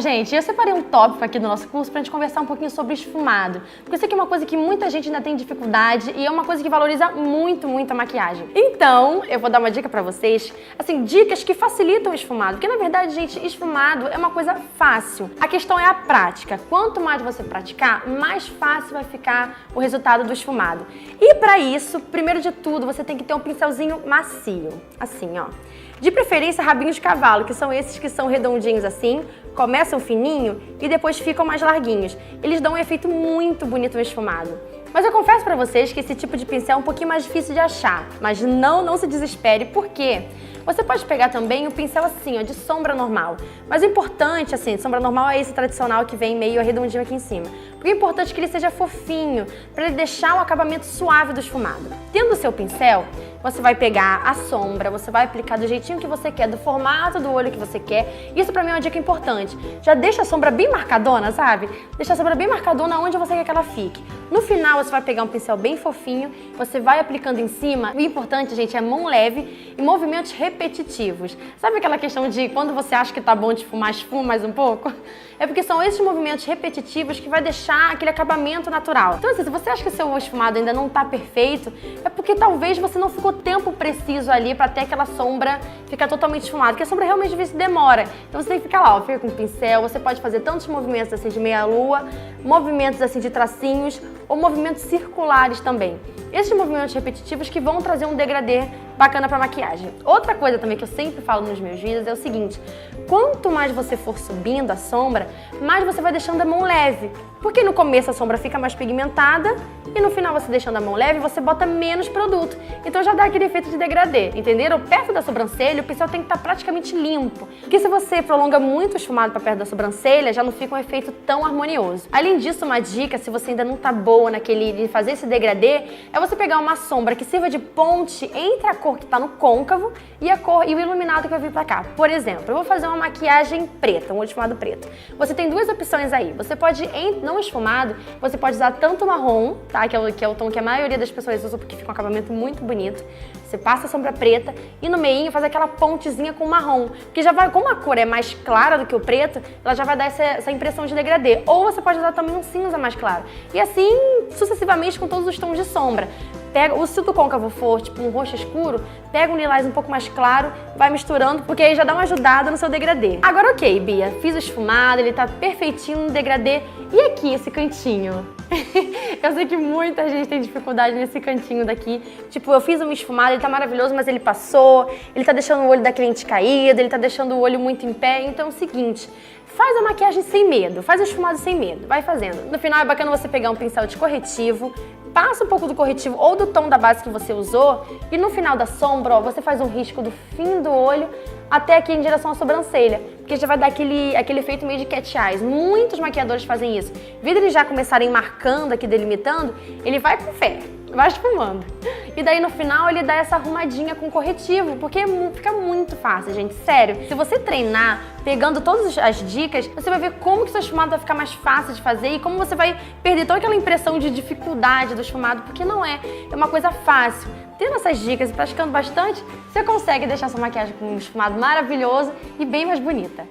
gente, eu separei um tópico aqui do nosso curso pra gente conversar um pouquinho sobre esfumado. Porque isso aqui é uma coisa que muita gente ainda tem dificuldade e é uma coisa que valoriza muito, muito a maquiagem. Então, eu vou dar uma dica pra vocês, assim, dicas que facilitam o esfumado. Porque, na verdade, gente, esfumado é uma coisa fácil. A questão é a prática. Quanto mais você praticar, mais fácil vai ficar o resultado do esfumado. E pra isso, primeiro de tudo, você tem que ter um pincelzinho macio. Assim, ó. De preferência, rabinhos de cavalo, que são esses que são redondinhos assim, começam fininho e depois ficam mais larguinhos. Eles dão um efeito muito bonito no esfumado. Mas eu confesso pra vocês que esse tipo de pincel é um pouquinho mais difícil de achar. Mas não se desespere, por quê? Você pode pegar também um pincel assim, ó, de sombra normal. Mas o importante, assim, sombra normal é esse tradicional que vem meio arredondinho aqui em cima. Porque o importante é que ele seja fofinho, para ele deixar o acabamento suave do esfumado. Tendo o seu pincel, você vai pegar a sombra, você vai aplicar do jeitinho que você quer, do formato do olho que você quer. Isso pra mim é uma dica importante. Já deixa a sombra bem marcadona, sabe? Deixa a sombra bem marcadona onde você quer que ela fique. No final, você vai pegar um pincel bem fofinho, você vai aplicando em cima. O importante, gente, é mão leve e movimentos repetitivos. Sabe aquela questão de quando você acha que tá bom de esfumar, esfuma mais um pouco? É porque são esses movimentos repetitivos que vai deixar aquele acabamento natural. Então, assim, se você acha que o seu esfumado ainda não tá perfeito, é porque talvez você não ficou tempo preciso ali pra ter aquela sombra ficar totalmente esfumada, porque a sombra realmente às vezes demora. Então você tem que ficar lá, ó, fica com o pincel, você pode fazer tantos movimentos assim de meia-lua, movimentos assim de tracinhos, ou movimentos circulares também. Esses movimentos repetitivos que vão trazer um degradê bacana pra maquiagem. Outra coisa também que eu sempre falo nos meus vídeos é o seguinte: quanto mais você for subindo a sombra, mais você vai deixando a mão leve. Porque no começo a sombra fica mais pigmentada e no final você deixando a mão leve, você bota menos produto. Então já dá aquele efeito de degradê, entenderam? Perto da sobrancelha, o pincel tem que estar praticamente limpo. Porque se você prolonga muito o esfumado para perto da sobrancelha, já não fica um efeito tão harmonioso. Além disso, uma dica, se você ainda não tá boa naquele de fazer esse degradê, é você pegar uma sombra que sirva de ponte entre a cor que tá no côncavo e a cor e o iluminado que vai vir pra cá. Por exemplo, eu vou fazer uma maquiagem preta, um olho esfumado preto. Você tem duas opções aí. Você pode, não esfumado, você pode usar tanto marrom, tá? Que é o tom que a maioria das pessoas usa porque fica um acabamento muito bonito. Você passa a sombra preta e no meinho faz aquela pontezinha com marrom. Porque já vai, como a cor é mais clara do que o preto, ela já vai dar essa impressão de degradê. Ou você pode usar também um cinza mais claro. E assim, sucessivamente com todos os tons de sombra. Pega, se o do côncavo for tipo um roxo escuro, pega um lilás um pouco mais claro, vai misturando, porque aí já dá uma ajudada no seu degradê. Agora ok, Bia, fiz o esfumado, ele tá perfeitinho no degradê. E aqui, esse cantinho? Eu sei que muita gente tem dificuldade nesse cantinho daqui. Tipo, eu fiz um esfumado, ele tá maravilhoso, mas ele passou, ele tá deixando o olho da cliente caído, ele tá deixando o olho muito em pé. Então é o seguinte, faz a maquiagem sem medo, faz o esfumado sem medo, vai fazendo. No final é bacana você pegar um pincel de corretivo, passa um pouco do corretivo ou do tom da base que você usou e no final da sombra, ó, você faz um risco do fim do olho até aqui em direção à sobrancelha, porque já vai dar aquele efeito meio de cat eyes. Muitos maquiadores fazem isso. Em vez de eles já começarem marcando aqui, delimitando, ele vai com fé, vai esfumando. E daí no final ele dá essa arrumadinha com corretivo, porque fica muito fácil, gente, sério. Se você treinar pegando todas as dicas, você vai ver como que seu esfumado vai ficar mais fácil de fazer e como você vai perder toda aquela impressão de dificuldade do esfumado, porque não é uma coisa fácil. Tendo essas dicas e praticando bastante, você consegue deixar sua maquiagem com um esfumado maravilhoso e bem mais bonita.